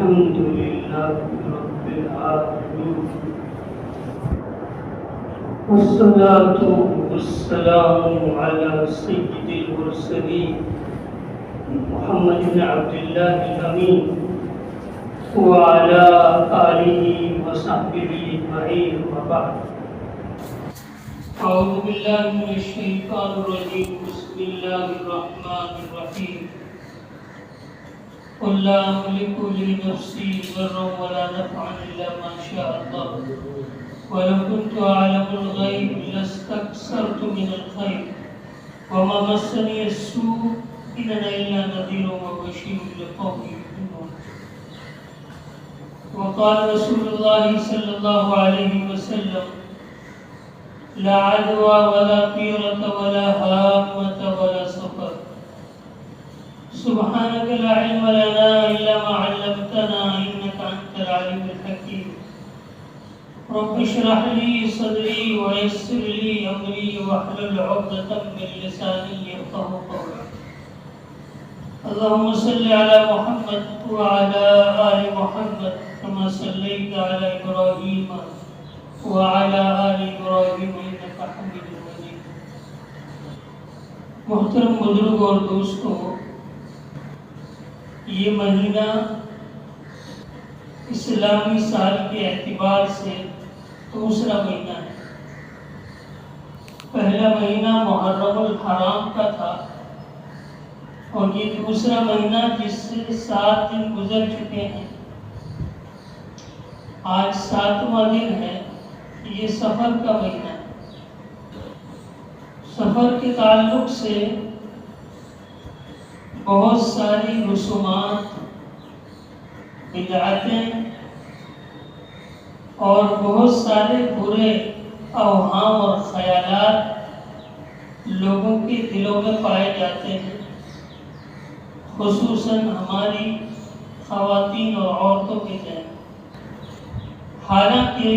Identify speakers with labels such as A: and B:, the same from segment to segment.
A: الحمد لله رب العالمين والصلاة والسلام على سيد المرسلين محمد بن عبد الله الأمين وعلى آله وصحبه أجمعين وبعد. أعوذ بالله من الشيطان الرجيم. بسم الله الرحمن الرحيم. قل لا أملك لنفسي ضرا ولا نفعا إلا ما شاء الله ولو كنت أعلم الغيب لاستكثرت من الخير وما مسني السوء إن أنا إلا نذير وبشير لقوم يؤمنون. وقال رسول الله صلى الله عليه وسلم لا عدوى ولا طيرة ولا هامة ولا سفر. سبحانك لا علم لنا إلا ما علمتنا إنك أنت العليم الحكيم. رب اشرح لي صدري ويسر لي أمري واحلل عقدة من لساني يفقهوا قولي. اللهم صل على محمد وعلى آل محمد كما صليت على إبراهيم وعلى آل إبراهيم إنك حميد مجيد. محترم بزرگ اور دوستوں، یہ مہینہ اسلامی سال کے اعتبار سے دوسرا مہینہ ہے. پہلا مہینہ محرم الحرام کا تھا اور یہ دوسرا مہینہ جس سے 7 دن گزر چکے ہیں. آج 7واں دن ہے. یہ سفر کا مہینہ ہے. سفر کے تعلق سے بہت ساری رسومات، بدعتیں اور بہت سارے برے اوہام اور خیالات لوگوں کے دلوں میں پائے جاتے ہیں، خصوصاً ہماری خواتین اور عورتوں کے ذہن. حالانکہ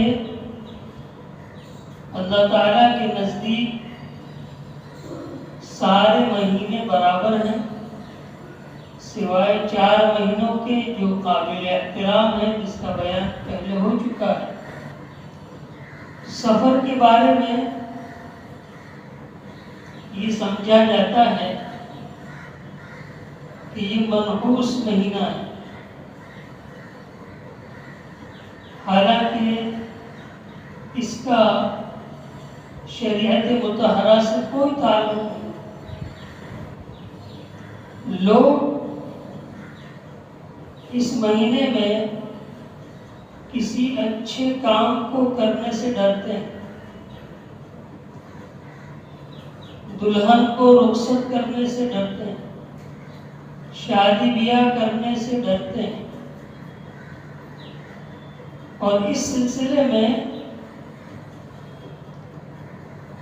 A: اللہ تعالیٰ کے نزدیک سارے مہینے برابر ہیں سوائے 4 مہینوں کے جو قابل احترام ہیں، جس کا بیان پہلے ہو چکا ہے. سفر کے بارے میں یہ سمجھا جاتا ہے کہ یہ منحوس مہینہ ہے، حالانکہ اس کا شریعت مطہرہ سے کوئی تعلق نہیں. لوگ اس مہینے میں کسی اچھے کام کو کرنے سے ڈرتے ہیں، دلہن کو رخصت کرنے سے ڈرتے ہیں، شادی بیاہ کرنے سے ڈرتے ہیں. اور اس سلسلے میں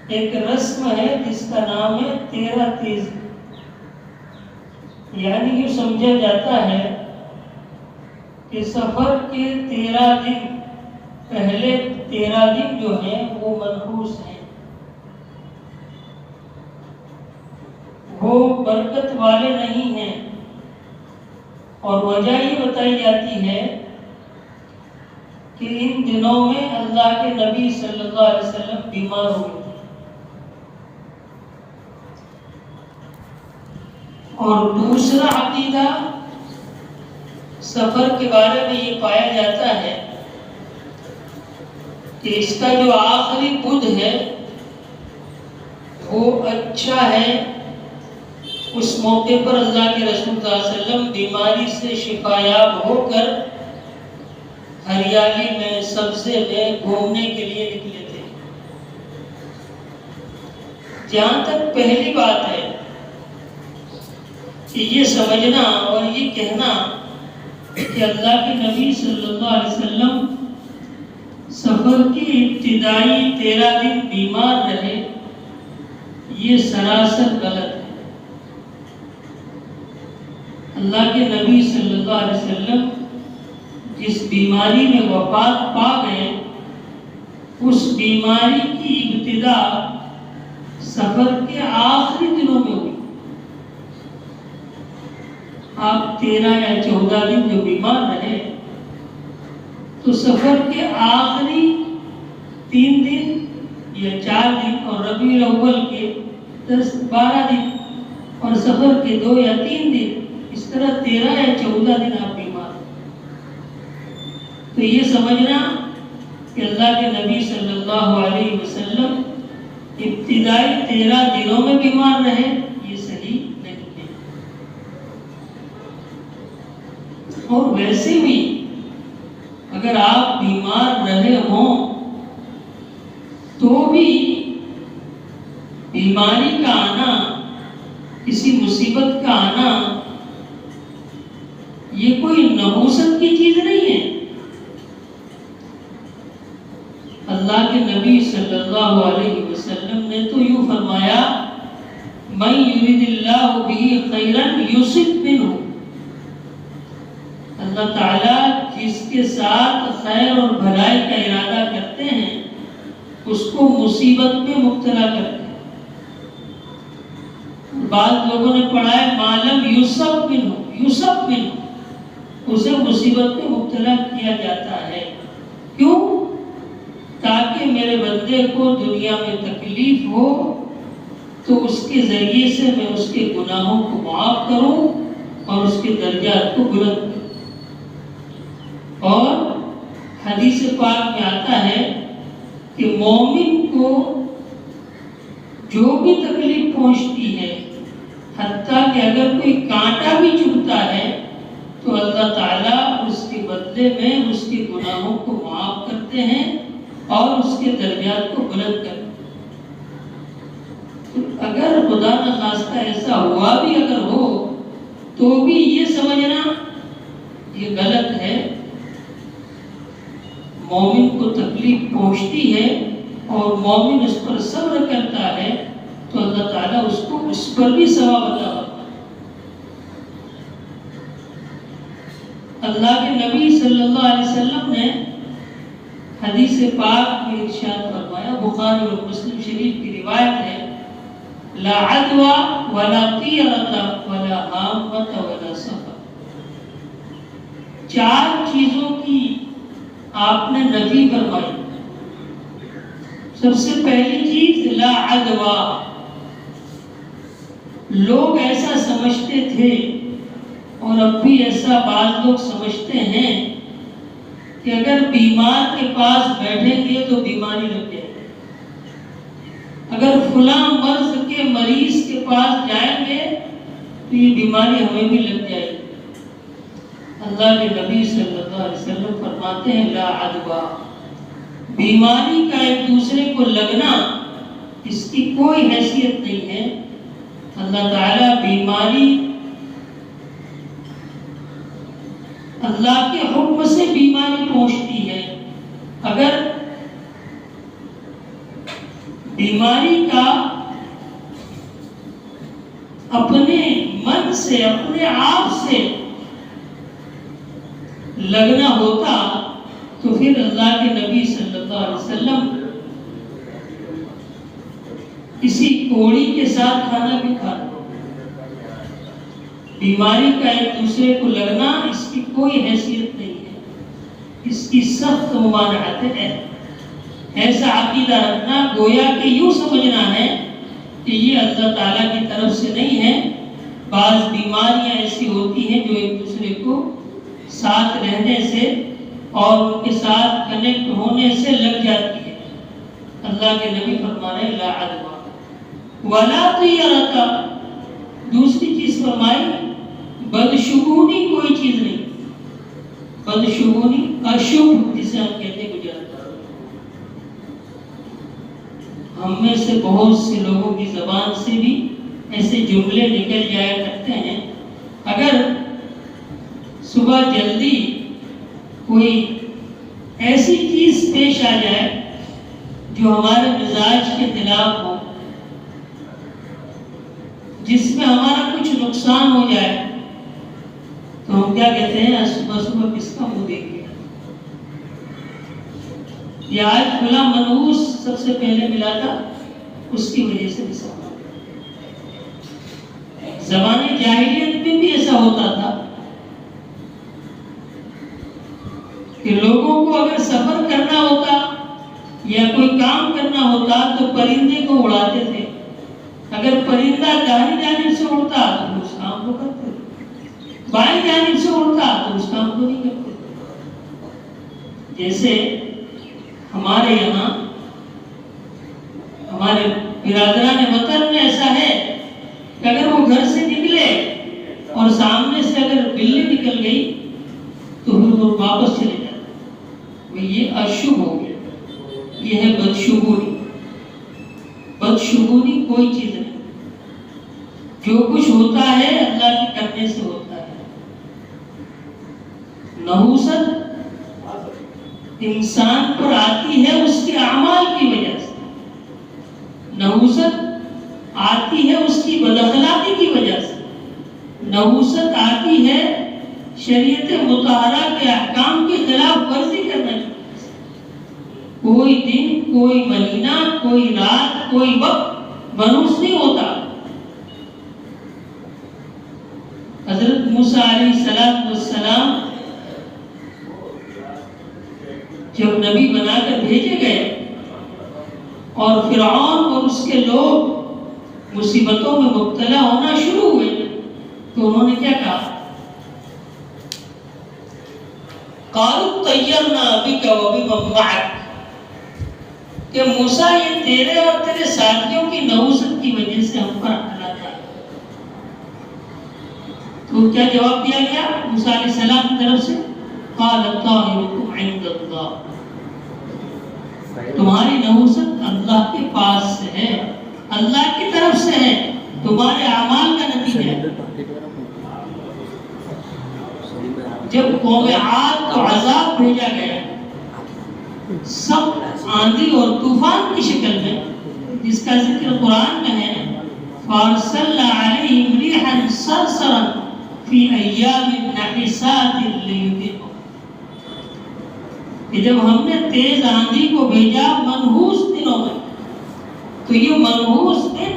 A: ایک رسم ہے جس کا نام ہے 13 تیزی. یعنی یہ سمجھا جاتا ہے کہ سفر کے 13 دن پہلے 13 دن جو ہیں وہ منحوس ہیں، وہ برکت والے نہیں ہیں. اور وجہ یہ بتائی جاتی ہے کہ ان دنوں میں اللہ کے نبی صلی اللہ علیہ وسلم بیمار ہوئے تھے. اور دوسرا عقیدہ سفر کے بارے میں یہ پایا جاتا ہے کہ اس کا جو آخری بدھ ہے وہ اچھا ہے. اس موقع پر اللہ کے رسول صلی اللہ علیہ وسلم بیماری سے شفا یاب ہو کر ہریالی میں، سبزے میں گھومنے کے لیے نکلے تھے. جہاں تک پہلی بات ہے کہ یہ سمجھنا اور یہ کہنا کہ اللہ کے نبی صلی اللہ علیہ وسلم سفر کی ابتدائی 13 دن بیمار رہے، یہ سراسر غلط ہے. اللہ کے نبی صلی اللہ علیہ وسلم جس بیماری میں وفات پا گئے، اس بیماری کی ابتدا سفر کے آخری دنوں میں ہوئی. آپ 13 یا 14 دن جو بیمار رہے تو سفر کے آخری 3 دن یا 4 دن اور ربیع الاول کے 12 دن اور سفر کے 2 یا 3 دن، اس طرح 13 یا 14 دن آپ بیمار، تو یہ سمجھنا کہ اللہ کے نبی صلی اللہ علیہ وسلم ابتدائی 13 دنوں میں بیمار رہے، یہ صحیح نہیں ہے۔ اور ویسے بھی اگر آپ بیمار رہے ہوں تو بھی بیماری کا آنا، کسی مصیبت کا آنا، یہ کوئی نحوست کی چیز نہیں ہے۔ اللہ کے نبی صلی اللہ علیہ وسلم نے تو یوں فرمایا، مَن یُرِدِ اللَّهُ بِهِ خَیْرًا یُصِبْ بِهِ، اللہ تعالیٰ جس کے ساتھ خیر اور بھلائی کا ارادہ کرتے ہیں اس کو مصیبت میں مبتلا کرتے ہیں۔ بعض لوگوں نے پڑھا ہے مَعْلَمْ یُصَبْ بِهِ، یُصَبْ بِهِ، اسے مصیبت میں مبتلا کیا جاتا ہے۔ کیوں؟ تاکہ میرے بندے کو دنیا میں تکلیف ہو تو اس کے ذریعے سے میں اس کے گناہوں کو معاف کروں اور اس کے درجات کو بلند کروں۔ اور حدیث پاک میں آتا ہے کہ مومن کو جو بھی تکلیف پہنچتی ہے، حتیٰ کہ اگر کوئی کانٹا بھی چبھتا ہے تو اللہ تعالیٰ اس کے بدلے میں اس کے گناہوں کو معاف کرتے ہیں اور اس کے درجات کو بلند کرتے ہیں۔ اگر خدا نخواستہ ایسا ہوا بھی اگر ہو تو بھی یہ سمجھنا یہ غلط ہے۔ مومن کو تکلیف پہنچتی ہے اور مومن اس پر صبر کرتا ہے تو اللہ تعالیٰ اس کو اس پر بھی ثواب عطا کرتا ہے۔ اللہ کے نبی صلی اللہ علیہ وسلم نے حدیث پاک میں ارشاد فرمایا، بخاری اور مسلم شریف کی روایت ہے، لا عدوى ولا طیرۃ ولا حامۃ ولا سفر، 4 چیزوں کی آپ نے نفی فرمائی۔ سب سے پہلی چیز لا عدوى، لوگ ایسا سمجھتے تھے اور اب بھی ایسا بعض لوگ سمجھتے ہیں کہ اگر بیمار کے پاس بیٹھیں گے تو بیماری لگ جائے گی، اگر فلاں مرض کے مریض کے پاس جائیں گے تو یہ بیماری ہمیں بھی لگ جائے گی۔ اللہ کے نبی صلی اللہ علیہ وسلم فرماتے ہیں لا عدوى، بیماری کا ایک دوسرے کو لگنا اس کی کوئی حیثیت نہیں ہے۔ اللہ تعالیٰ بیماری اللہ کے حکم سے بیماری پہنچتی ہے۔ اگر بیماری کا اپنے من سے اپنے آپ سے لگنا ہوتا تو پھر اللہ کے نبی صلی اللہ علیہ وسلم کسی کوڑی کے ساتھ کھانا بھی کھاتا۔ بیماری کا ایک دوسرے کو لگنا اس کی کوئی حیثیت نہیں ہے، اس کی سخت ممانعت ہے۔ ایسا عقیدہ رکھنا گویا کہ یوں سمجھنا ہے کہ یہ اللہ تعالیٰ کی طرف سے نہیں ہے۔ بعض بیماریاں ایسی ہوتی ہیں جو ایک دوسرے کو ساتھ رہنے سے اور ان کے ساتھ کنیکٹ ہونے سے لگ جاتی ہے۔ اللہ کے نبی فرما رہے لا عدوى ولا طیرۃ، دوسری چیز فرمائی بدشگونی کوئی چیز نہیں۔ بدشگونی اشبھ جسے ہم کہتے ہیں گجرات، ہم میں سے بہت سے لوگوں کی زبان سے بھی ایسے جملے نکل جایا کرتے ہیں۔ اگر صبح جلدی کوئی ایسی چیز پیش آ جائے جو ہمارے مزاج کے خلاف ہو، جس میں ہمارا کچھ نقصان ہو جائے تو ہم کیا کہتے ہیں، صبح صبح کس کا منہ دیکھ لیا، یا آج فلاں منحوس سب سے پہلے ملا تھا اس کی وجہ سے بھی زمانے جاہلیت میں بھی ایسا ہوتا تھا کہ لوگوں کو اگر سفر کرنا ہوتا یا کوئی کام کرنا ہوتا تو پرندے کو اڑاتے تھے. اگر پرندہ دائیں جانب سے اڑتا تو اس کام کو کرتے تھے, بائیں جانب سے اڑتا تو اس کام کو نہیں کرتے تھے. جیسے ہمارے یہاں ہمارے برادران وطن میں ایسا ہے کہ اگر وہ گھر سے نکلے اور سامنے سے اگر بلی نکل گئی تو پھر وہ واپس چلے جاتے. یہ اشوب ہو گیا, یہ ہے بدشگونی. بدشگونی کوئی چیز نہیں, جو کچھ ہوتا ہے اللہ کے کرنے سے ہوتا ہے. نحوست انسان پر آتی ہے اس کے اعمال کی وجہ سے, نحوست آتی ہے اس کی بداخلاقی کی وجہ سے, نحوست آتی ہے شریعت مطہرہ کے احکام کی خلاف ورزی کرنے کی. کوئی دن, کوئی مہینہ, کوئی رات, کوئی وقت منحوس نہیں ہوتا. حضرت موسیٰ علیہ السلام جب نبی بنا کر بھیجے گئے اور فرعون اور اس کے لوگ مصیبتوں میں مبتلا ہونا شروع ہوئے تو انہوں نے کیا کہا؟ قالوا طیرنا بک وبمن معک, کہ موسیٰ یہ تیرے اور تیرے ساتھیوں کی نحوست کی وجہ سے ہم پر حملہ تھا. تو کیا جواب دیا گیا موسیٰ علیہ السلام کی طرف سے؟ قال طائرکم عند اللہ, تمہاری نحوست اللہ کے پاس سے ہے, اللہ کی طرف سے ہے, تمہارے اعمال کا نتیجہ ہے. جب قوم عاد کو عذاب بھیجا گیا سب آندھی اور طوفان کی شکل میں, جس کا ذکر قرآن میں ہے, فارسلنا علیہم ریحا صرصرا فی ایام نحسات لیذیقہم, کہ جب ہم نے تیز آندھی کو بھیجا منحوس دنوں میں, تو یہ منحوس دن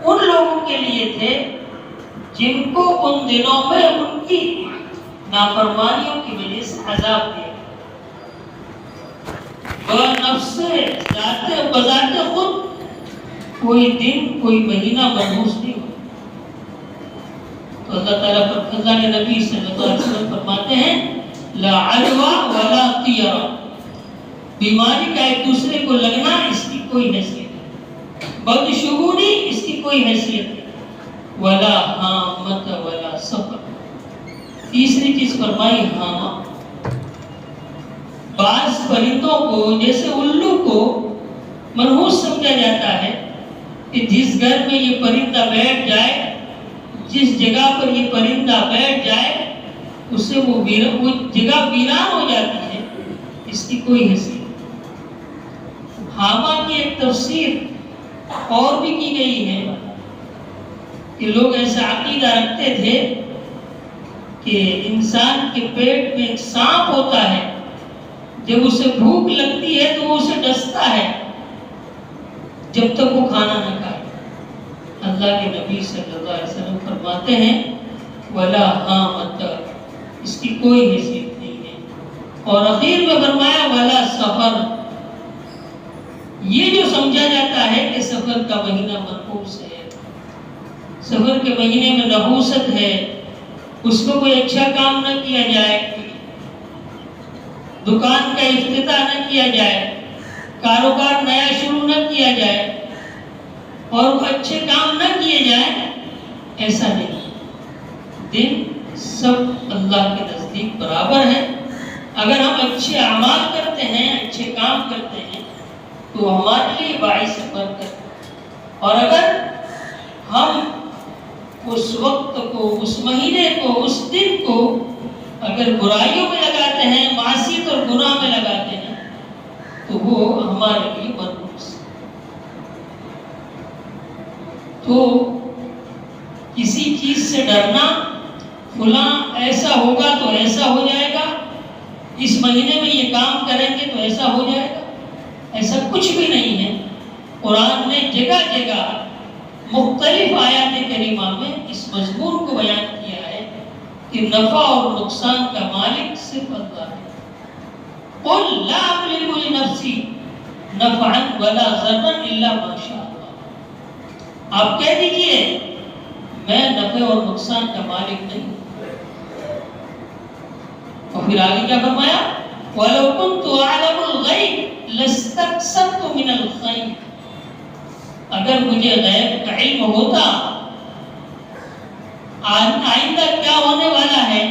A: ان لوگوں کے لیے تھے جن کو ان دنوں میں ان کی نافرمانیوں کی وجہ سے عذاب دیا. بنفس بذات خود کوئی دن, کوئی مہینہ منحوس نہیں ہو. تو اللہ تعالیٰ پر اللہ کے نبی صلی اللہ علیہ وسلم فرماتے ہیں لا عدوى ولا طیرہ, بیماری کا ایک دوسرے کو لگنا اس کی کوئی حیثیت نہیں, بدشگونی اس کی کوئی حیثیت نہیں, ولا حامت ولا سفر. تیسری چیز فرمائی حامہ. بعض پرندوں کو جیسے الو کو منحوس سمجھا جاتا ہے کہ جس گھر میں یہ پرندہ بیٹھ جائے, جس جگہ پر یہ پرندہ بیٹھ جائے اس سے وہ جگہ ویران ہو جاتی ہے, اس کی کوئی حیثیت. حامہ کی ایک تفسیر اور بھی کی گئی ہے کہ لوگ ایسا عقیدہ رکھتے تھے کہ انسان کے پیٹ میں ایک سانپ ہوتا ہے, جب اسے بھوک لگتی ہے تو وہ اسے ڈستا ہے جب تک وہ کھانا نہ کھائے. اللہ کے نبی صلی اللہ علیہ وسلم فرماتے ہیں ولا حامت, اس کی کوئی حیثیت نہیں ہے. اور اخیر میں فرمایا ولا سفر. یہ جو سمجھا جاتا ہے کہ سفر کا مہینہ منحوس ہے, سفر کے مہینے میں نحوست ہے, اس میں کوئی اچھا کام نہ کیا جائے, دکان کا افتتاح نہ کیا جائے, کاروبار نیا شروع نہ کیا جائے اور اچھے کام نہ کیے جائیں, ایسا نہیں. دن سب اللہ کے نزدیک برابر ہے. اگر ہم اچھے اعمال کرتے ہیں, اچھے کام کرتے ہیں تو ہمارے لیے باعث برکت ہے. اور اگر ہم اس وقت کو, اس مہینے کو, اس دن کو اگر برائیوں میں لگاتے ہیں, معصیت اور گناہ میں لگاتے ہیں تو وہ ہمارے لیے منحوس ہے. تو کسی چیز سے ڈرنا, فلاں ایسا ہوگا تو ایسا ہو جائے گا, اس مہینے میں یہ کام کریں گے تو ایسا ہو جائے گا, ایسا کچھ بھی نہیں ہے. قرآن نے جگہ جگہ مختلف آیات کریمہ میں اس مضمون کو بیان کیا ہے کہ نفع اور نقصان کا مالک صرف اللہ ہے۔ قل لا املک لنفسی نفعا ولا ضرا الا ما شاء اللہ، آپ کہہ دیجئے میں نفع اور نقصان کا مالک نہیں ہوں۔ اور پھر آگے کیا فرمایا؟ وَلَوْ كُنْتُ أَعْلَمُ الْغَيْبَ لَاسْتَكْثَرْتُ مِنَ الْخَيْرِ، اگر مجھے غیب کا علم ہوتا آئندہ کیا ہونے والا ہے،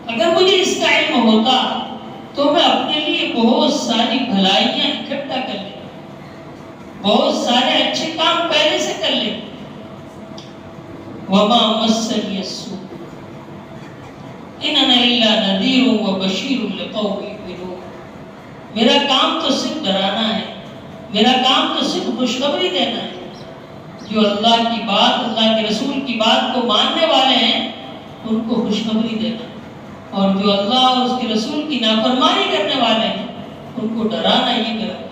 A: اگر مجھے اس کا علم ہوتا تو میں اپنے لیے بہت ساری بھلائیاں اکٹھا کر لیتا، بہت سارے اچھے کام پہلے سے کر لیتا۔ وَمَا مَسَّنِيَ السُّوءُ إِنْ أَنَا إِلَّا نَذِيرٌ وَبَشِيرٌ لِقَوْمٍ يُؤْمِنُونَ، میرا کام تو صرف ڈرانا ہے، میرا کام تو صرف خوشخبری دینا ہے۔ جو اللہ کی بات، اللہ کے رسول کی بات کو ماننے والے ہیں ان کو خوشخبری دینا، اور جو اللہ اور اس کے رسول کی نافرمانی کرنے والے ہیں ان کو ڈرانا، یہ میرا کام۔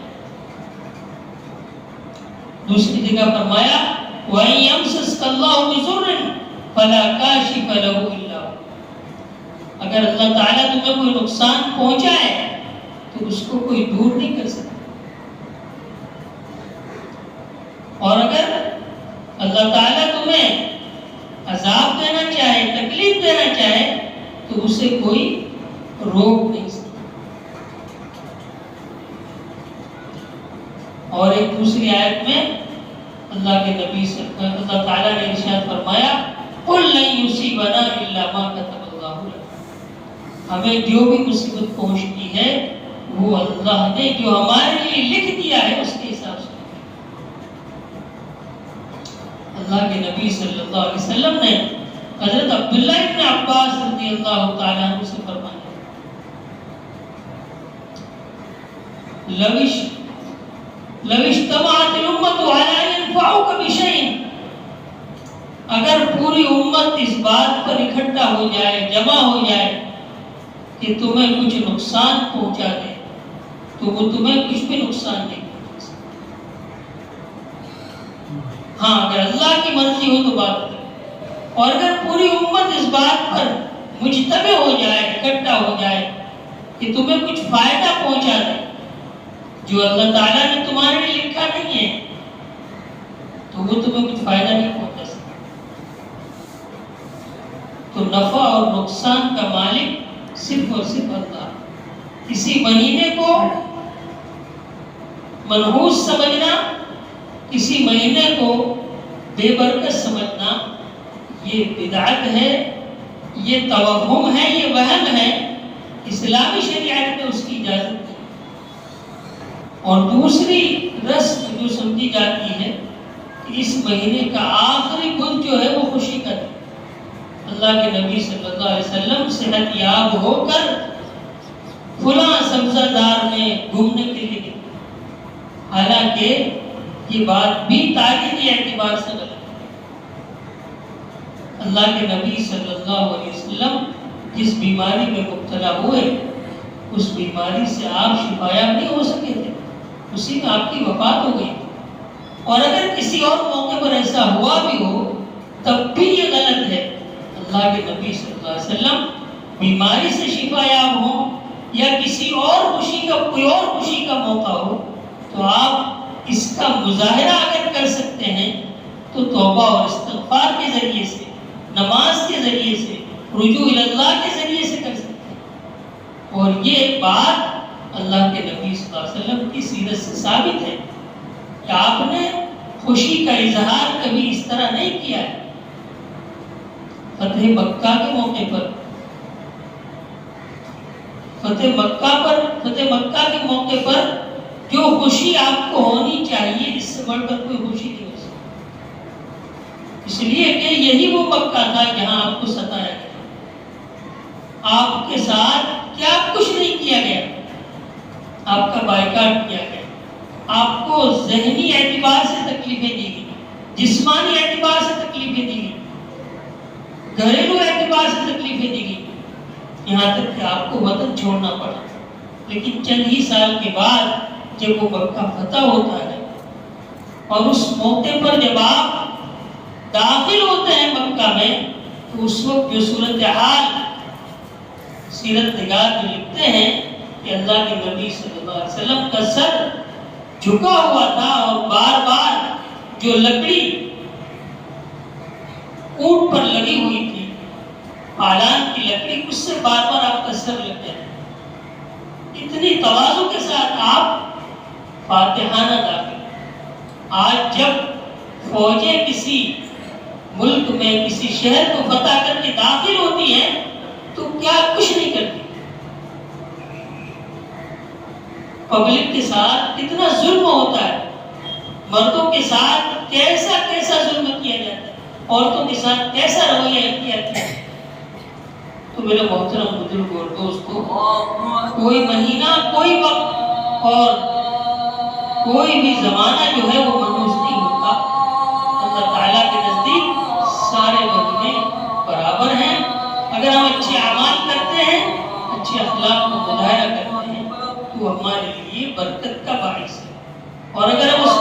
A: دوسری جگہ فرمایا وَإِن يَمْسَسْكَ اللَّهُ بِضُرٍّ فَلَا كَاشِفَ لَهُ إِلَّا هُوَ، اگر اللہ تعالیٰ تمہیں کوئی نقصان پہنچائے تو اس کو کوئی دور نہیں کر سکتا، اور اگر اللہ تعالیٰ تمہیں عذاب دینا چاہے، تکلیف دینا چاہے تو اسے کوئی روک نہیں سکتا۔ اور ایک دوسری آیت میں اللہ کے نبی سے اللہ تعالیٰ نے ارشاد فرمایا قُلْ لَن يُصِيبَنَا إِلَّا مَا كَتَبَ اللَّهُ لَنَا، ہمیں جو بھی مصیبت پہنچتی ہے وہ اللہ نے جو ہمارے لیے لکھ دیا ہے اس کے حساب سے۔ اللہ کے نبی صلی اللہ علیہ وسلم نے حضرت عبداللہ ابن عباس رضی اللہ تعالیٰ عنہ سے فرمایا لو اجتمعت الامت علی ان ينفعوک بشیء، اگر پوری امت اس بات پر اکٹھا ہو جائے، جمع ہو جائے کہ تمہیں کچھ نقصان پہنچا دے تو وہ تمہیں کچھ بھی نقصان نہیں پہنچا سکتا۔ ہاں اگر اللہ کی مرضی ہو تو بات ہے، اور اگر پوری امت اس بات پر مجتمع ہو جائے، اکٹھا ہو جائے کہ تمہیں کچھ فائدہ پہنچا دے جو اللہ تعالیٰ نے تمہارے لیے لکھا نہیں ہے تو وہ تمہیں کچھ فائدہ نہیں پہنچا سکتا۔ تو نفع اور نقصان کا مالک صرف اور صرف اللہ۔ کسی مہینے کو منحوس سمجھنا، کسی مہینے کو بے برکت سمجھنا، یہ بدعت ہے، یہ توہم ہے، یہ وہم ہے۔ اسلامی شریعت میں اس کی اجازت نہیں۔ اور دوسری رسم جو سمجھی جاتی ہے کہ اس مہینے کا آخری بدھ جو ہے وہ خوشی کا دن، اللہ کے نبی صلی اللہ علیہ وسلم صحت یاب ہو کر فلاں سبزہ دار میں گھومنے کے لیے گئے، حالانکہ یہ بات بھی تاریخی اعتبار سے غلط ہے۔ اللہ کے نبی صلی اللہ علیہ وسلم جس بیماری میں مبتلا ہوئے اس بیماری سے آپ شفایاب نہیں ہو سکے تھے، اسی میں آپ کی وفات ہو گئی۔ اور اگر کسی اور موقع پر ایسا ہوا بھی ہو تب بھی یہ غلط ہے۔ اللہ کے نبی صلی اللہ علیہ وسلم بیماری سے شفایاب ہوں یا کسی اور خوشی کا کوئی اور خوشی کا موقع ہو تو آپ اس کا مظاہرہ اگر کر سکتے ہیں تو توبہ اور استغفار کے ذریعے سے، نماز کے ذریعے سے، رجوع اللہ کے ذریعے سے کر سکتے ہیں۔ اور یہ بات اللہ کے نبی صلی اللہ علیہ وسلم کی سیرت سے ثابت ہے کہ آپ نے خوشی کا اظہار کبھی اس طرح نہیں کیا ہے۔ فتح مکہ کے موقع پر، فتح مکہ کے موقع پر جو خوشی آپ کو ہونی چاہیے اس سے بڑھ کر کوئی خوشی نہیں ہو سکتی، اس لیے کہ یہی وہ مکہ تھا جہاں آپ کو ستایا گیا، آپ کے ساتھ کیا کچھ نہیں کیا گیا، آپ کا بائیکاٹ کیا گیا، آپ کو ذہنی اعتبار سے تکلیفیں دی گئی، جسمانی اعتبار سے تکلیفیں دی گئی، گھریلو اعتبار سے تکلیفیں دی گئی، یہاں تک کہ آپ کو وطن چھوڑنا پڑا۔ لیکن چند ہی سال کے بعد جب وہ مکہ فتح ہوتا ہے اور اس موقع پر جب آپ داخل ہوتے ہیں مکہ میں تو اس وقت جو صورتحال سیرت نگار جو لکھتے ہیں کہ اللہ کے نبی صلی اللہ علیہ وسلم کا سر جھکا ہوا تھا اور بار بار جو لکڑی اونٹ پر لگی ہوئی تھی، پالان کی لکڑی، اس سے بار بار آپ کا سر لگ جاتا، اتنی تواضع کے ساتھ آپ فاتحانہ داخل۔ آج جب فوجیں کسی ملک میں کسی شہر کو فتح کر کے داخل ہوتی ہیں تو کیا کچھ نہیں کرتی، پبلک کے ساتھ کتنا ظلم ہوتا ہے، مردوں کے ساتھ کیسا کیسا ظلم کیا جاتا ہے، عورتوں کے ساتھ کیسا رویہ کیا جاتا ہے۔ تو میرے محترم بزرگ اور دوستو، کوئی مہینہ، کوئی وقت اور کوئی بھی زمانہ جو ہے وہ منحوس نہیں ہوتا۔ اللہ تعالیٰ کے نزدیک سارے مہینے برابر ہیں۔ اگر ہم اچھے اعمال کرتے ہیں، اچھے اخلاق کو مظاہرہ کرتے ہیں تو ہمارے لیے برکت کا باعث ہے، اور اگر ہم اس